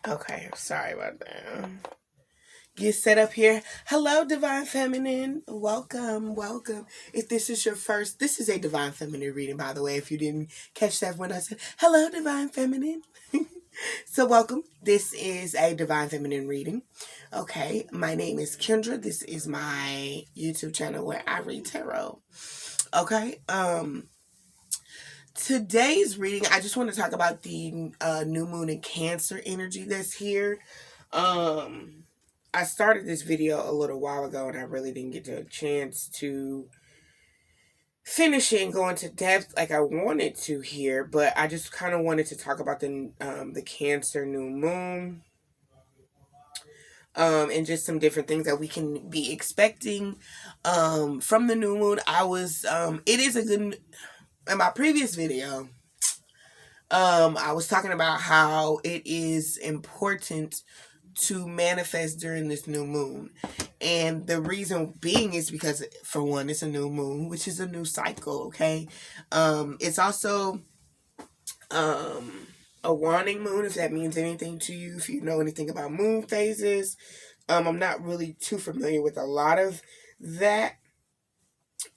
Okay, sorry about that. Get set up here. Hello, Divine Feminine. Welcome, welcome. If this is your first, this is a Divine Feminine reading, by the way, if you didn't catch that when I said, hello, Divine Feminine. So, welcome. This is a Divine Feminine reading. Okay, my name is Kendra. This is my YouTube channel where I read tarot. Okay, today's reading, I just want to talk about the new moon in Cancer energy that's here. Um, I started this video a little while ago and I really didn't get a chance to finish it and go into depth like I wanted to here, but I just kind of wanted to talk about the Cancer new moon. And just some different things that we can be expecting from the new moon. It is a good, in my previous video, I was talking about how it is important to manifest during this new moon. And the reason being is because, for one, it's a new moon, which is a new cycle, okay? It's also a waning moon, if that means anything to you, if you know anything about moon phases. I'm not really too familiar with a lot of that.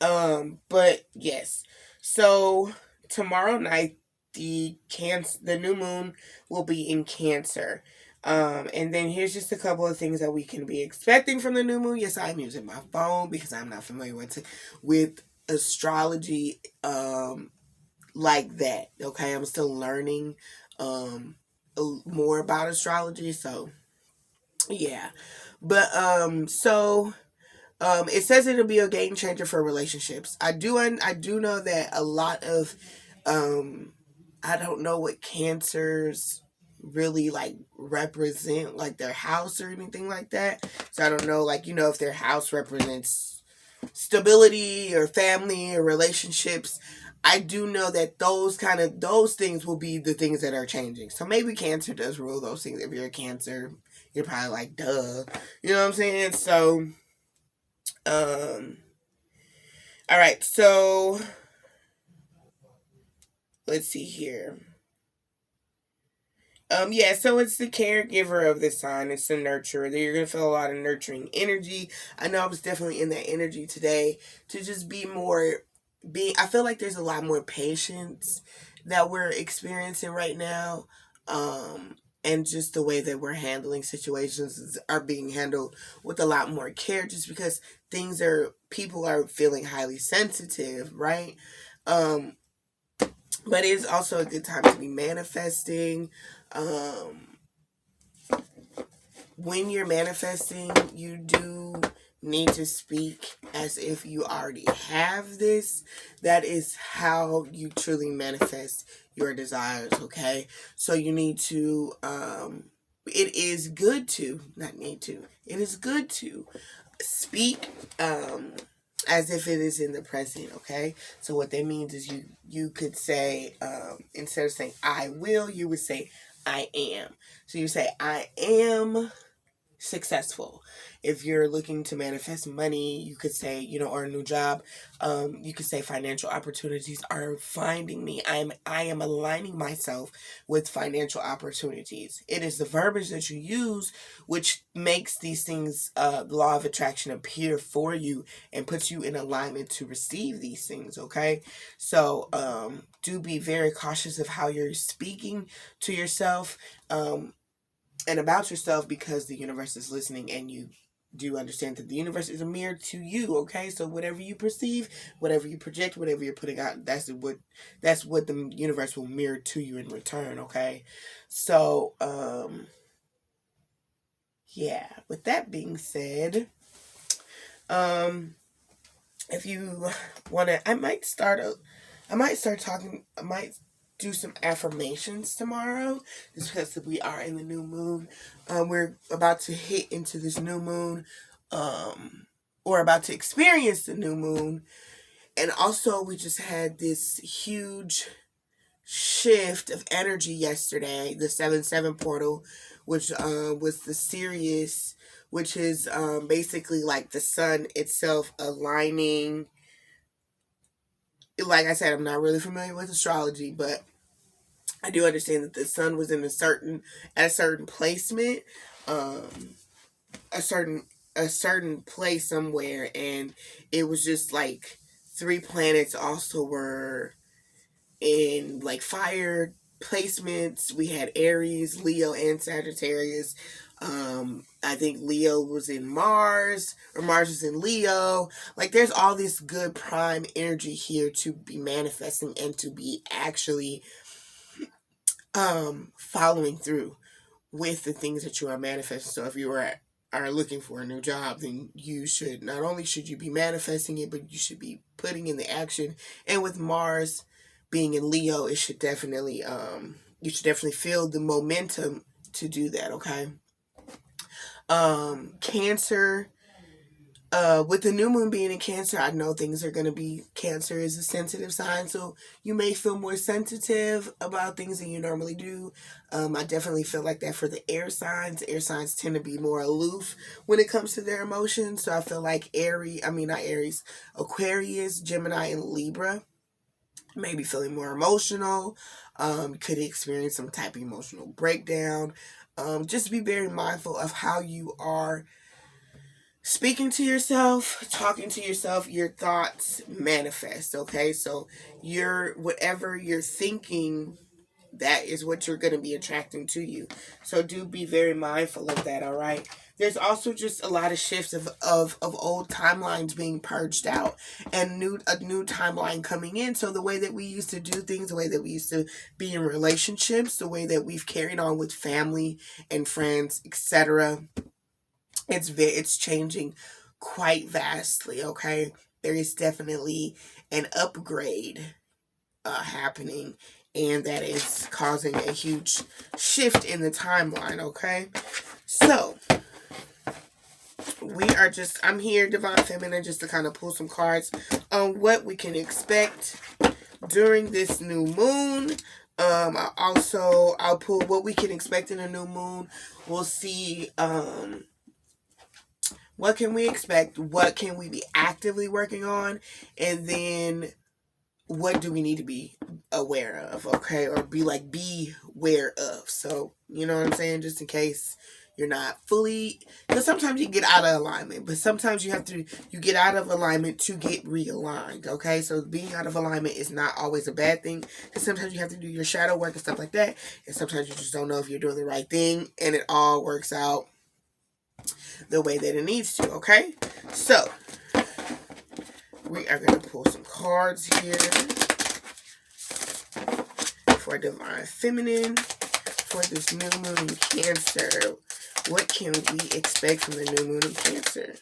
But yes. So tomorrow night the new moon will be in Cancer. And then here's just a couple of things that we can be expecting from the new moon. Yes, I'm using my phone because I'm not familiar with astrology like that. Okay, I'm still learning more about astrology, so yeah. But it says it'll be a game changer for relationships. I do know that a lot of I don't know what cancers really like represent, like their house or anything like that. So I don't know, like, if their house represents stability or family or relationships. I do know that those things will be the things that are changing. So maybe Cancer does rule those things. If you're a Cancer, you're probably like, duh. You know what I'm saying? So, all right. So let's see here. Yeah, so it's the caregiver of the sign. It's the nurturer. You're gonna feel a lot of nurturing energy. I know I was definitely in that energy today to just be more. I feel like there's a lot more patience that we're experiencing right now, and just the way that we're handling situations are being handled with a lot more care. Just because people are feeling highly sensitive, right? Um, but it's also a good time to be manifesting. Um, when you're manifesting, you do need to speak as if you already have this. That is how you truly manifest your desires, okay? So you need to, it is good to, not need to, it is good to speak, as if it is in the present, okay? So what that means is you could say, instead of saying I will, you would say I am. So you say I am successful. If you're looking to manifest money, you could say, or a new job, you could say financial opportunities are finding me. I am aligning myself with financial opportunities. It is the verbiage that you use which makes these things, the law of attraction, appear for you and puts you in alignment to receive these things, okay? So do be very cautious of how you're speaking to yourself. And about yourself, because the universe is listening, and you do understand that the universe is a mirror to you, okay? So whatever you perceive, whatever you project, whatever you're putting out, that's what the universe will mirror to you in return, okay? So yeah, with that being said, um if you want to, I might do some affirmations tomorrow, just because we are in the new moon. We're about to hit into this new moon, or about to experience the new moon. And also, we just had this huge shift of energy yesterday, the 7-7 portal, which was the Sirius, which is basically like the sun itself aligning. Like I said, I'm not really familiar with astrology, but I do understand that the sun was in a certain placement, a certain a certain place somewhere, and it was just like three planets also were in like fire placements. We had Aries, Leo, and Sagittarius. I think Leo was in Mars, or Mars was in Leo. Like, there's all this good prime energy here to be manifesting and to be actually following through with the things that you are manifesting. So if you are looking for a new job, then you should, not only should you be manifesting it, but you should be putting in the action. And with Mars being in Leo, it should definitely you should definitely feel the momentum to do that, okay? Cancer, with the new moon being in Cancer, I know things are going to be, Cancer is a sensitive sign, so you may feel more sensitive about things than you normally do. I definitely feel like that for the air signs. Air signs tend to be more aloof when it comes to their emotions, so I feel like Aquarius, Gemini, and Libra may be feeling more emotional. Could experience some type of emotional breakdown. Just be very mindful of how you are speaking to yourself, talking to yourself. Your thoughts manifest, okay? So whatever you're thinking, that is what you're going to be attracting to you. So do be very mindful of that, all right? There's also just a lot of shifts of old timelines being purged out, and a new timeline coming in. So the way that we used to do things, the way that we used to be in relationships, the way that we've carried on with family and friends, etc., it's changing quite vastly, okay? There is definitely an upgrade happening, and that is causing a huge shift in the timeline, okay? So I'm here, Divine Feminine, just to kind of pull some cards on what we can expect during this new moon. I'll pull what we can expect in a new moon. We'll see what can we expect, what can we be actively working on, and then what do we need to be aware of, okay? Or be aware of. So, you know what I'm saying? Just in case you're not fully, because sometimes you get out of alignment, but sometimes you get out of alignment to get realigned, okay? So being out of alignment is not always a bad thing, because sometimes you have to do your shadow work and stuff like that, and sometimes you just don't know if you're doing the right thing, and it all works out the way that it needs to, okay? So we are going to pull some cards here for Divine Feminine for this new moon in Cancer. What can we expect from the new moon in Cancer?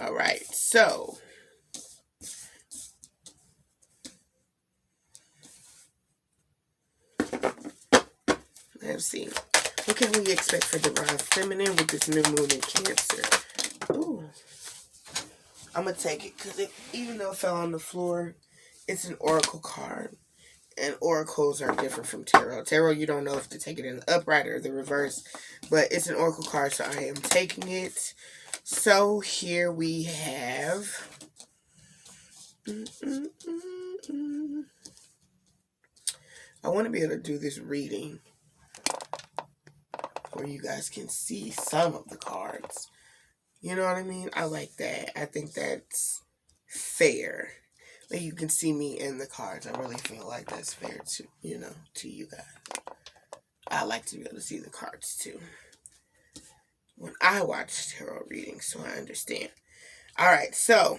All right, so let's see. What can we expect for Divine Feminine with this new moon in Cancer? Ooh. I'm going to take it because even though it fell on the floor, it's an oracle card. And oracles are different from tarot. Tarot, you don't know if to take it in the upright or the reverse. But it's an oracle card, so I am taking it. So here we have... I want to be able to do this reading where you guys can see some of the cards. You know what I mean? I like that. I think that's fair. That you can see me in the cards. I really feel like that's fair to you guys. I like to be able to see the cards too when I watch tarot readings, so I understand. All right, so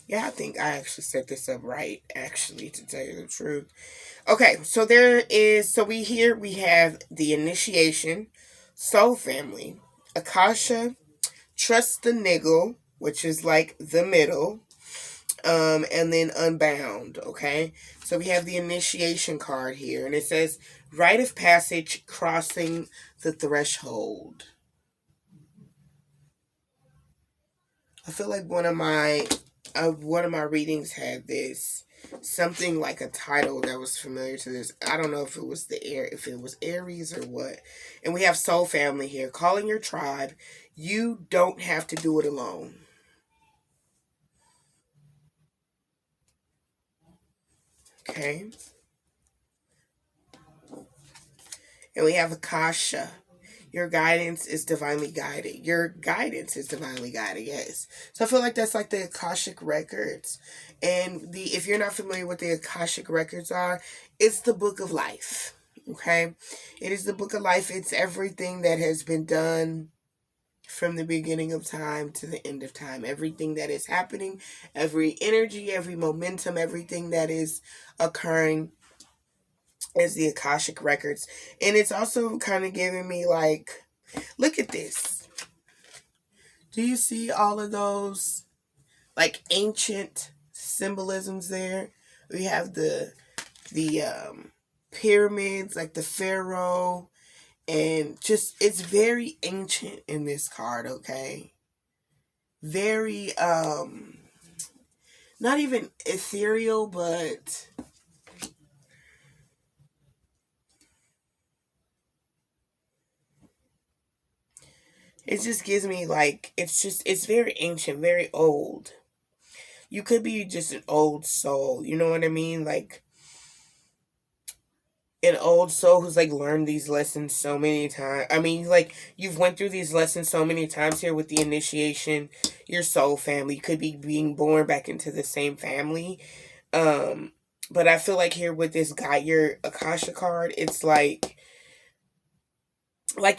yeah, I think I actually set this up right, actually, to tell you the truth. Okay, so we have the initiation, soul family, Akasha, trust the niggle, which is like the middle, and then unbound, okay? So we have the initiation card here, and it says, rite of passage, crossing the threshold. I feel like one of my one of my readings had this something like a title that was familiar to this. I don't know if it was if it was Aries or what. And we have Soul Family here. Calling your tribe. You don't have to do it alone. Okay. And we have Akasha. Your guidance is divinely guided. Your guidance is divinely guided, yes. So I feel like that's like the Akashic records. And the if you're not familiar with the Akashic records are, it's the book of life. Okay? It is the book of life. It's everything that has been done from the beginning of time to the end of time. Everything that is happening, every energy, every momentum, everything that is occurring is the Akashic records. And it's also kind of giving me like, look at this. Do you see all of those like ancient symbolisms there? We have the pyramids, like the pharaoh, and just it's very ancient in this card, okay? Very not even ethereal, but it just gives me like it's very ancient, very old. You could be just an old soul, you know what I mean? Like an old soul who's like learned these lessons so many times. I mean, like you've went through these lessons so many times here with the initiation, your soul family. You could be being born back into the same family. Um, but I feel like here with this guy, your Akasha card, it's like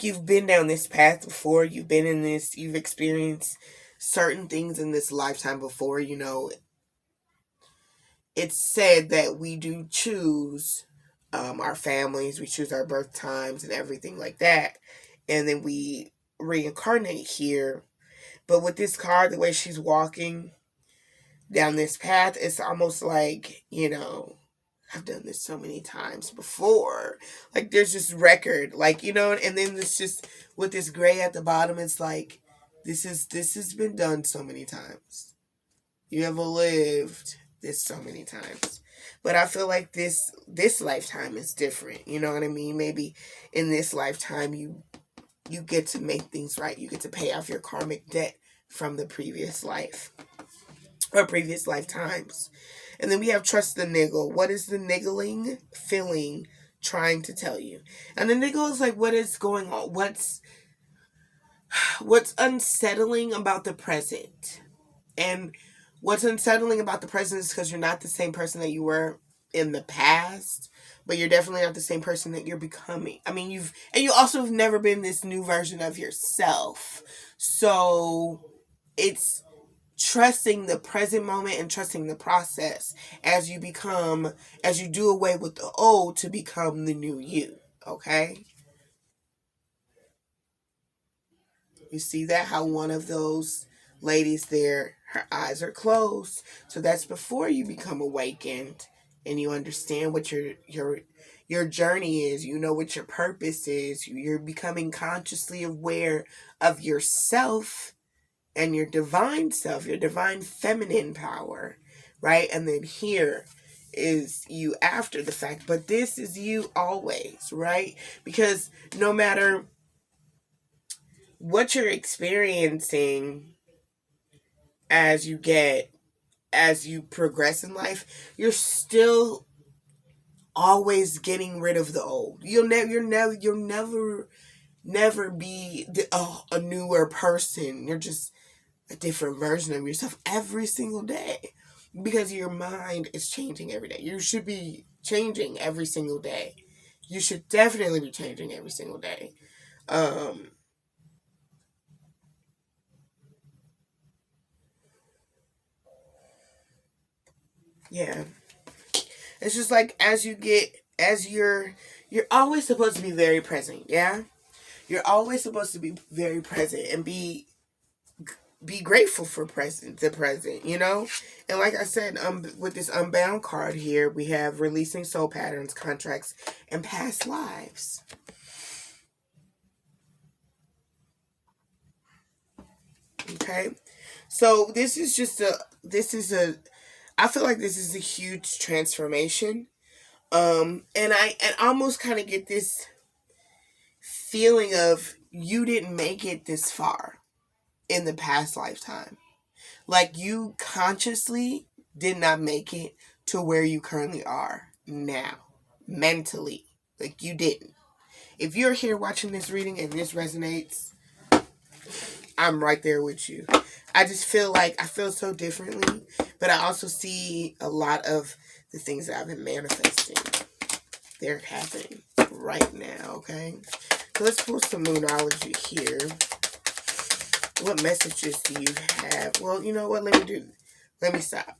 you've been down this path before. You've been in this. You've experienced certain things in this lifetime before. You know, it's said that we do choose our families, we choose our birth times and everything like that, and then we reincarnate here. But with this card, the way she's walking down this path, it's almost like, you know, I've done this so many times before. Like there's just record, like, you know, and then it's just with this gray at the bottom, it's like this has been done so many times. You have lived this so many times. But I feel like this lifetime is different. You know what I mean? Maybe in this lifetime you get to make things right. You get to pay off your karmic debt from the previous life or previous lifetimes. And then we have trust the niggle. What is the niggling feeling trying to tell you? And the niggle is like, what is going on? What's unsettling about the present? And what's unsettling about the present is because you're not the same person that you were in the past, but you're definitely not the same person that you're becoming. I mean, you also have never been this new version of yourself. So it's trusting the present moment and trusting the process as you do away with the old to become the new you. Okay? You see that? How one of those ladies there, her eyes are closed. So that's before you become awakened and you understand what your journey is. You know what your purpose is. You're becoming consciously aware of yourself and your divine self, your divine feminine power, right? And then here is you after the fact, but this is you always, right? Because no matter what you're experiencing as you progress in life, you're still always getting rid of the old. You'll never be a newer person. You're just a different version of yourself every single day because your mind is changing every day. You should be changing every single day. You should definitely be changing every single day. Um, yeah. It's just like you're always supposed to be very present, yeah? You're always supposed to be very present and be grateful for the present, you know? And like I said, with this unbound card here, we have releasing soul patterns, contracts, and past lives. Okay. So I feel like this is a huge transformation. And I almost kind of get this feeling of you didn't make it this far in the past lifetime. Like you consciously did not make it to where you currently are now, mentally. Like you didn't. If you're here watching this reading and this resonates, I'm right there with you. I just feel like I feel so differently, but I also see a lot of the things that I've been manifesting. They're happening right now, okay? So let's pull some moonology here. What messages do you have? Well, you know what? Let me stop.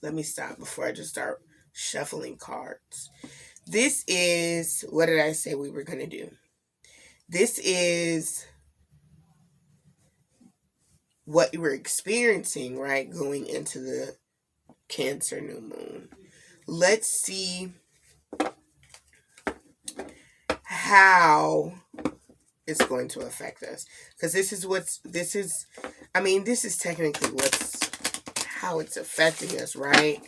Let me stop before I just start shuffling cards. This is, what did I say we were going to do? This is what you were experiencing, right? Going into the Cancer new moon. Let's see how it's going to affect us. Because this is technically how it's affecting us, right?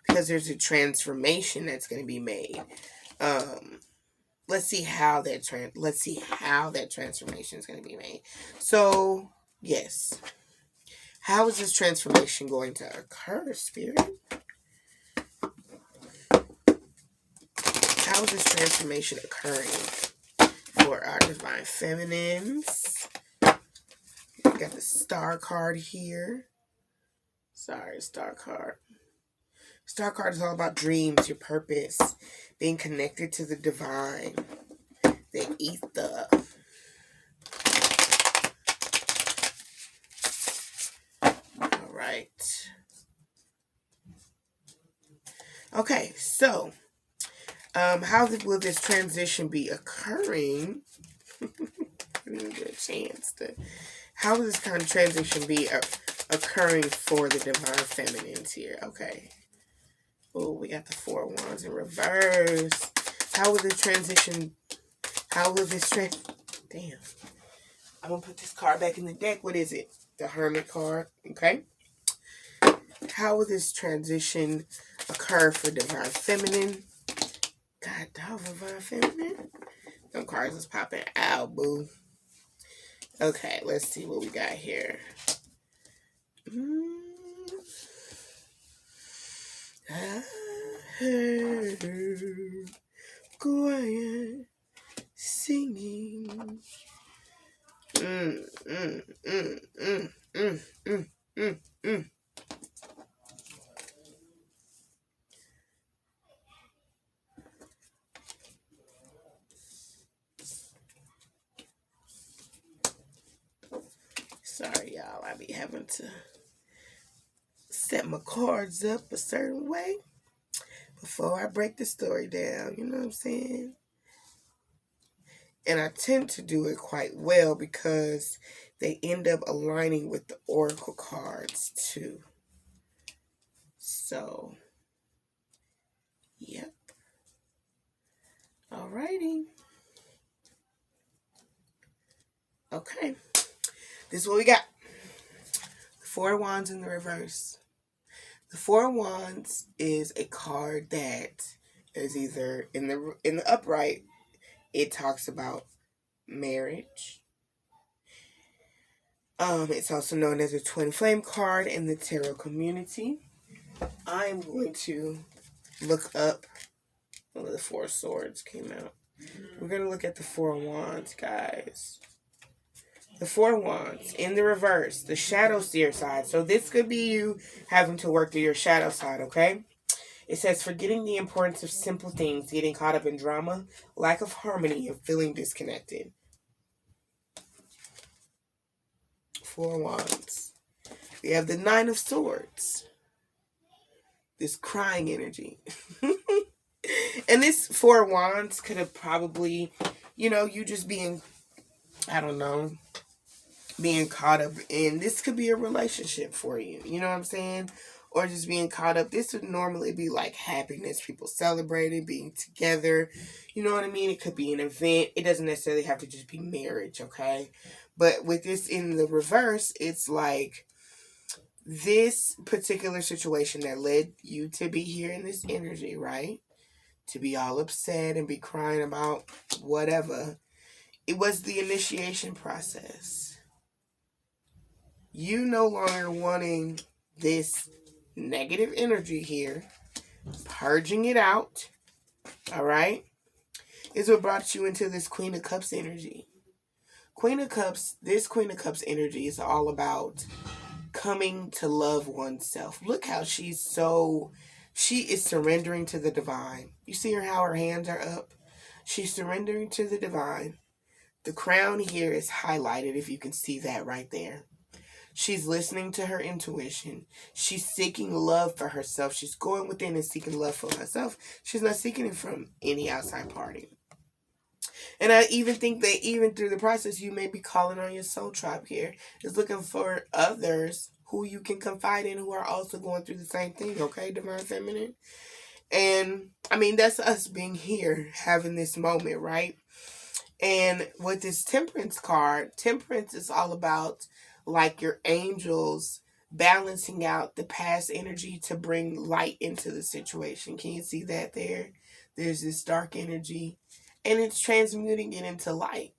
Because there's a transformation that's going to be made. Let's see how that transformation is going to be made. So, yes. How is this transformation going to occur, Spirit? How is this transformation occurring for our divine feminines? We got the star card here. Sorry, star card. Star card is all about dreams, your purpose, being connected to the divine, the ether. All right. Okay, so how will this transition be occurring? I didn't get a chance to. How will this kind of transition be occurring for the divine feminines here? Okay. Oh, we got the Four of Wands in reverse. How will this Damn. I'm going to put this card back in the deck. What is it? The Hermit card. Okay. How will this transition occur for divine feminine? God, divine feminine? Them cards is popping out, boo. Okay, let's see what we got here. I heard quiet singing. Sorry, y'all. I be having to set my cards up a certain way before I break the story down. You know what I'm saying? And I tend to do it quite well because they end up aligning with the oracle cards too. So, yep. Alrighty. Okay. This is what we got. The Four of Wands in the reverse. The Four of Wands is a card that is either in the upright, it talks about marriage. It's also known as a twin flame card in the tarot community. I'm going to look up. One of the Four Swords came out. We're going to look at the Four of Wands, guys. The Four of Wands in the reverse, the shadow seer side. So this could be you having to work through your shadow side, okay? It says, forgetting the importance of simple things, getting caught up in drama, lack of harmony, and feeling disconnected. Four of Wands. We have the Nine of Swords. This crying energy. And this Four of Wands could have probably, you just being, I don't know, being caught up in, this could be a relationship for you. You know what I'm saying? Or just being caught up. This would normally be like happiness, people celebrating, being together. You know what I mean? It could be an event. It doesn't necessarily have to just be marriage, okay? But with this in the reverse, it's like this particular situation that led you to be here in this energy, right? To be all upset and be crying about whatever. It was the initiation process. You no longer wanting this negative energy here, purging it out, all right, is what brought you into this Queen of Cups energy. This Queen of Cups energy is all about coming to love oneself. Look how she is surrendering to the divine. You see her, how her hands are up? She's surrendering to the divine. The crown here is highlighted, if you can see that right there. She's listening to her intuition. She's seeking love for herself. She's going within and seeking love for herself. She's not seeking it from any outside party. And I even think that even through the process, you may be calling on your soul tribe here. Is looking for others who you can confide in who are also going through the same thing, okay, Divine Feminine? And, I mean, that's us being here, having this moment, right? And with this Temperance card, Temperance is all about, like, your angels balancing out the past energy to bring light into the situation. Can you see that there? There's this dark energy, and it's transmuting it into light.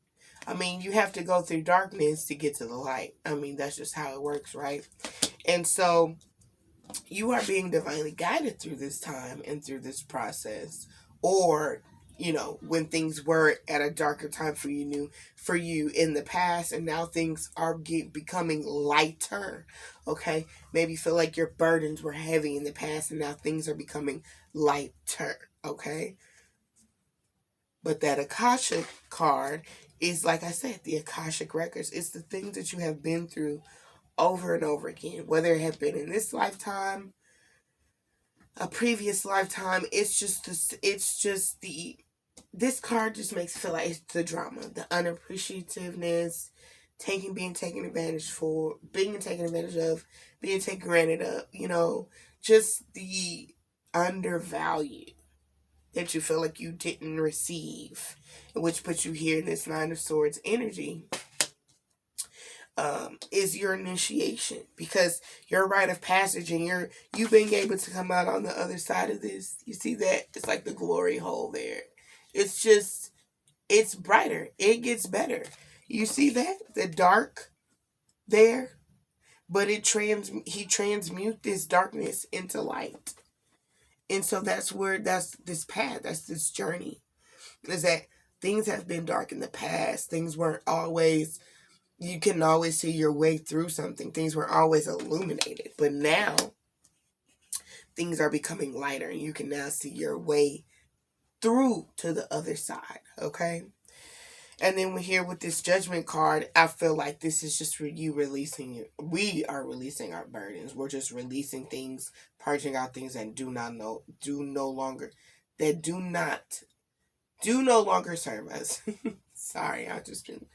I mean, you have to go through darkness to get to the light. I mean, that's just how it works, right? And so you are being divinely guided through this time and through this process. Or, you know, when things were at a darker time for you in the past, and now things are becoming lighter. Okay, maybe you feel like your burdens were heavy in the past, and now things are becoming lighter. Okay, but that Akashic card is, like I said, the Akashic records. It's the things that you have been through over and over again, whether it have been in this lifetime, a previous lifetime. This card just makes it feel like it's the drama, the unappreciativeness, being taken advantage of, being taken granted of, just the undervalue that you feel like you didn't receive, which puts you here in this Nine of Swords energy. Is your initiation, because your rite of passage and you being able to come out on the other side of this. You see that? It's like the glory hole there. It's brighter. It gets better. You see that? The dark there, but he transmute this darkness into light. And so that's this path, that's this journey, is that things have been dark in the past. Things weren't always, you couldn't always see your way through something. Things were always illuminated. But now, things are becoming lighter, and you can now see your way through to the other side, okay? And then we're here with this Judgment card. I feel like this is just for you releasing it. We are releasing our burdens. We're just releasing things, purging out things that do no longer serve us. Sorry, I've just been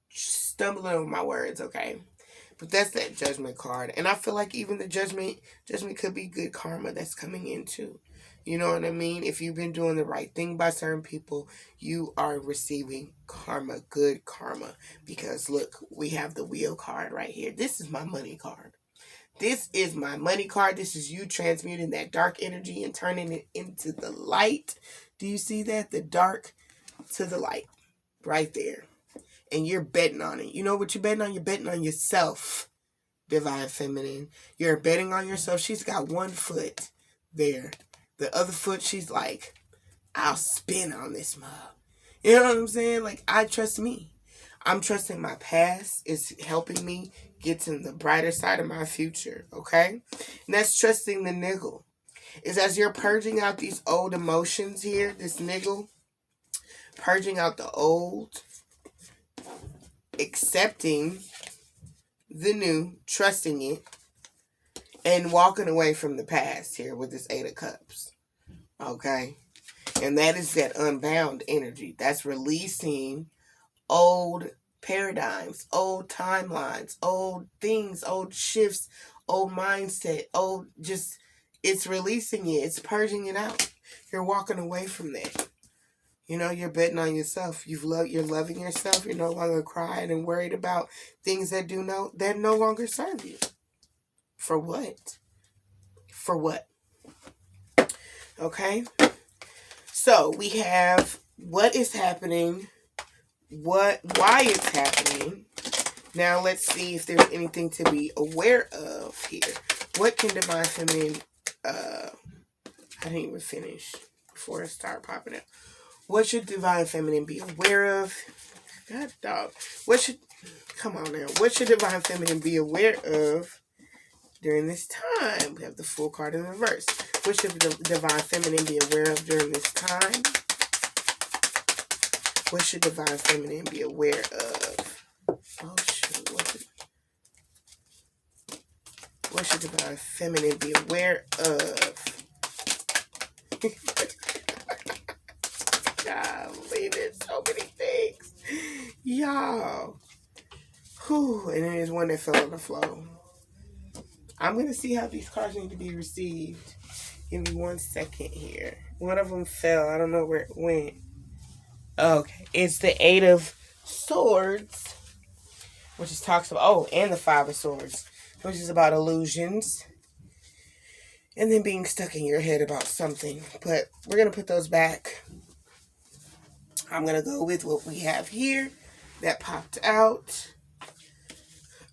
stumbling over my words, okay? But that's that Judgment card. And I feel like even the judgment could be good karma that's coming in too. You know what I mean? If you've been doing the right thing by certain people, you are receiving karma, good karma. Because look, we have the Wheel card right here. This is my money card. This is my money card. This is you transmuting that dark energy and turning it into the light. Do you see that? The dark to the light. Right there. And you're betting on it. You know what you're betting on? You're betting on yourself, Divine Feminine. You're betting on yourself. She's got one foot there. The other foot, she's like, I'll spin on this mug. You know what I'm saying? Like, I trust me. I'm trusting my past is helping me get to the brighter side of my future, okay? And that's trusting the niggle. Is as you're purging out these old emotions here, this niggle, purging out the old, accepting the new, trusting it, and walking away from the past here with this Eight of Cups. Okay? And that is that unbound energy. That's releasing old paradigms, old timelines, old things, old shifts, old mindset, it's releasing it. It's purging it out. You're walking away from that. You know, you're betting on yourself. You're loving yourself. You're no longer crying and worried about things that no longer serve you. For what? For what? Okay? So we have what is happening, why it's happening. Now let's see if there's anything to be aware of here. What can divine feminine I didn't even finish before it started popping up. What should divine feminine be aware of? God dog. Come on now. What should divine feminine be aware of during this time? We have the Fool card in reverse. What should the divine feminine be aware of during this time? What should divine feminine be aware of? Oh shoot. What should divine feminine be aware of? Golly, there's so many things. Y'all. Whew, and there's one that fell on the floor. I'm going to see how these cards need to be received. Give me 1 second here. One of them fell. I don't know where it went. Okay. It's the 8 of Swords, which is talks about, and the 5 of Swords, which is about illusions. And then being stuck in your head about something. But we're going to put those back. I'm going to go with what we have here that popped out.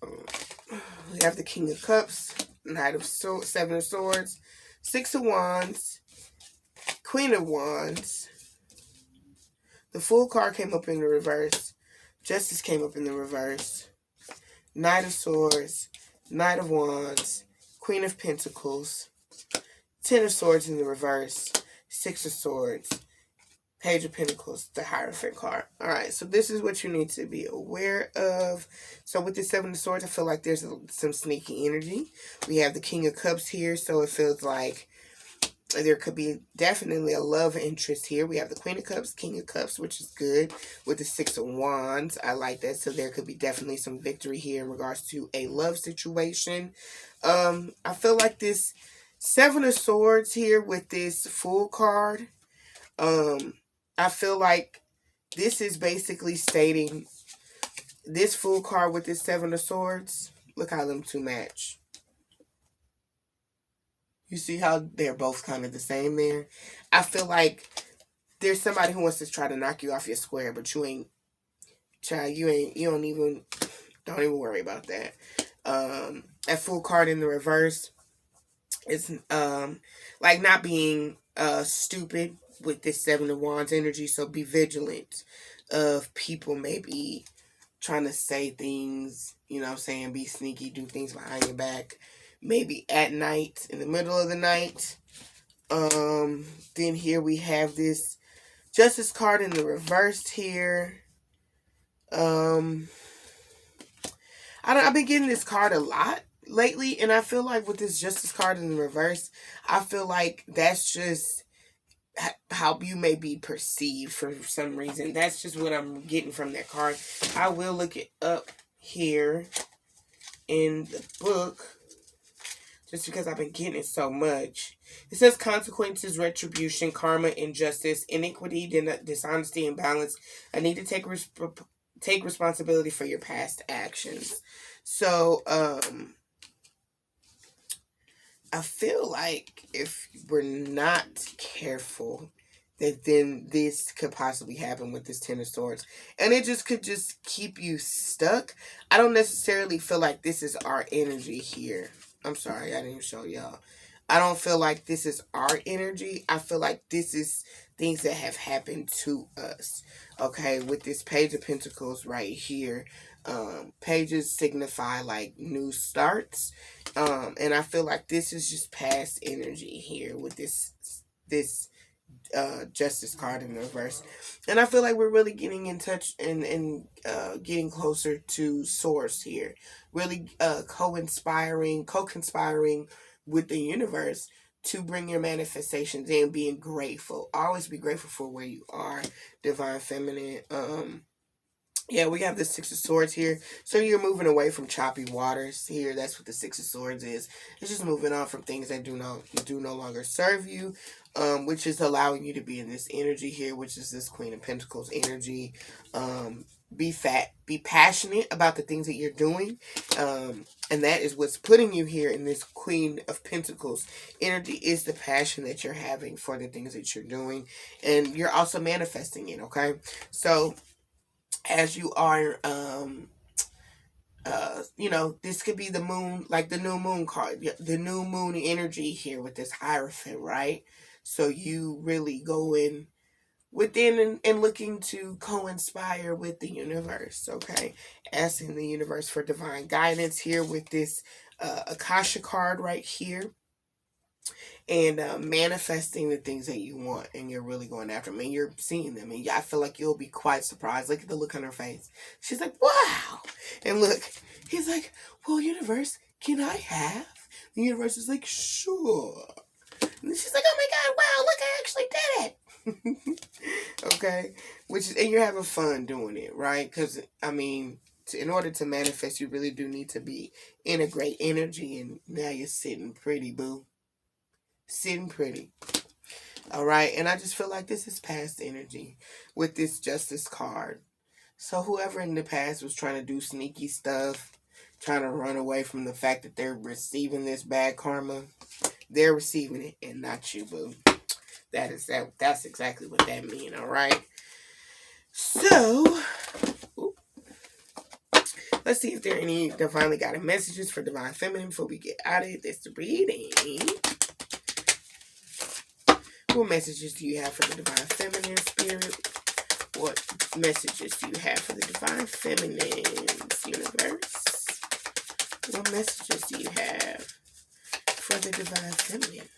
We have the King of Cups, Knight of Swords, 7 of Swords, 6 of Wands, Queen of Wands. The Fool card came up in the reverse. Justice came up in the reverse. Knight of Swords, Knight of Wands, Queen of Pentacles, 10 of Swords in the reverse, 6 of Swords, Page of Pentacles, the Hierophant card. All right, so this is what you need to be aware of. So with the 7 of Swords, I feel like there's some sneaky energy. We have the King of Cups here, so it feels like there could be definitely a love interest here. We have the Queen of Cups, King of Cups, which is good. With the 6 of Wands, I like that. So there could be definitely some victory here in regards to a love situation. I feel like this 7 of Swords here with this Fool card, I feel like this is basically stating this Fool card with this 7 of Swords. Look how them two match. You see how they're both kind of the same there? I feel like there's somebody who wants to try to knock you off your square, but you ain't, child, don't even worry about that. That Fool card in the reverse is like not being stupid with this 7 of Wands energy, so be vigilant of people maybe trying to say things, you know what I'm saying, be sneaky, do things behind your back, maybe at night, in the middle of the night. Then here we have this Justice card in the reverse here. I've been getting this card a lot lately, and I feel like with this Justice card in the reverse, I feel like that's just how you may be perceived for some reason. That's just what I'm getting from that card. I will look it up here in the book just because I've been getting it so much. It says consequences, retribution, karma, injustice, iniquity, dishonesty, imbalance. I need to take responsibility for your past actions. So, I feel like if we're not careful, that then this could possibly happen with this 10 of Swords. And it could just keep you stuck. I don't necessarily feel like this is our energy here. I'm sorry, I didn't show y'all. I don't feel like this is our energy. I feel like this is things that have happened to us. Okay, with this Page of Pentacles right here. Pages signify like new starts. And I feel like this is just past energy here with this Justice card in the reverse. And I feel like we're really getting in touch and getting closer to source here. Really co-conspiring with the universe to bring your manifestations in, being grateful. Always be grateful for where you are, divine feminine. Yeah, we have the Six of Swords here. So you're moving away from choppy waters here. That's what the Six of Swords is. It's just moving on from things that do no longer serve you, which is allowing you to be in this energy here, which is this Queen of Pentacles energy. Be passionate about the things that you're doing, and that is what's putting you here in this Queen of Pentacles energy, is the passion that you're having for the things that you're doing, and you're also manifesting it. Okay, so as you are this could be the moon, like the new moon card, the new moon energy here with this Hierophant, right? So you really go in within and looking to co-inspire with the universe, okay? Asking the universe for divine guidance here with this Akasha card right here, and manifesting the things that you want, and you're really going after them, and you're seeing them, and I feel like you'll be quite surprised. Look at the look on her face. She's like, wow. And look, he's like, well, universe, can I have? The universe is like, sure. And she's like, oh my god, wow, look, I actually did it. Okay, which is, and you're having fun doing it, right? Because I mean, in order to manifest, you really do need to be in a great energy, and now you're sitting pretty, boo. Sitting pretty. All right. And I just feel like this is past energy with this Justice card. So whoever in the past was trying to do sneaky stuff, trying to run away from the fact that they're receiving this bad karma, they're receiving it and not you, boo. That's exactly what that means. All right. So let's see if there are any divinely guided messages for Divine Feminine before we get out of this reading. What messages do you have for the Divine Feminine, Spirit? What messages do you have for the Divine Feminine's universe? What messages do you have for the Divine Feminines?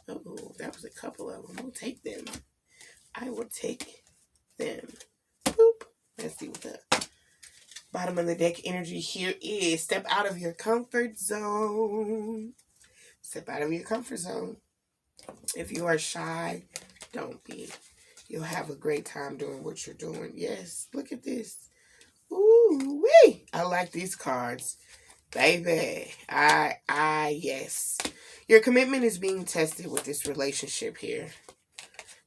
Oh, that was a couple of them. We'll take them. I will take them. Boop. Let's see what the bottom of the deck energy here is. Step out of your comfort zone. Step out of your comfort zone. If you are shy, don't be. You'll have a great time doing what you're doing. Yes, look at this. Ooh, wee! I like these cards. Baby. Yes. Your commitment is being tested with this relationship here.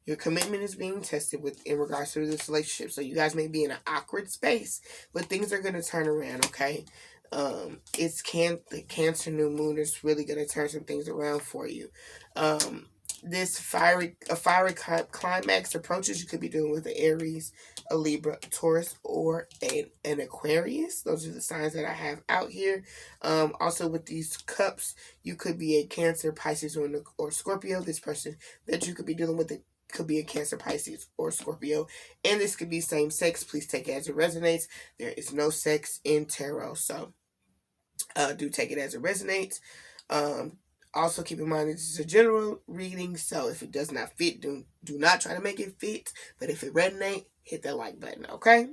Your commitment is being tested in regards to this relationship. So you guys may be in an awkward space, but things are going to turn around, okay? The Cancer new moon is really going to turn some things around for you. This fiery climax approaches. You could be dealing with an Aries, a Libra, a Taurus, or an Aquarius. Those are the signs that I have out here. Also with these cups, you could be a Cancer, Pisces, or Scorpio. This person that you could be dealing with could be a Cancer, Pisces, or Scorpio. And this could be same sex. Please take it as it resonates. There is no sex in tarot, so do take it as it resonates. Also keep in mind this is a general reading, so if it does not fit, do not try to make it fit. But if it resonates, hit that like button, okay?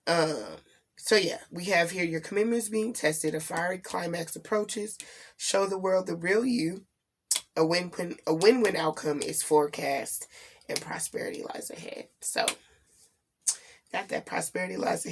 So yeah, we have here your commitments being tested, a fiery climax approaches, show the world the real you, a win-win outcome is forecast, and prosperity lies ahead. So got that prosperity lies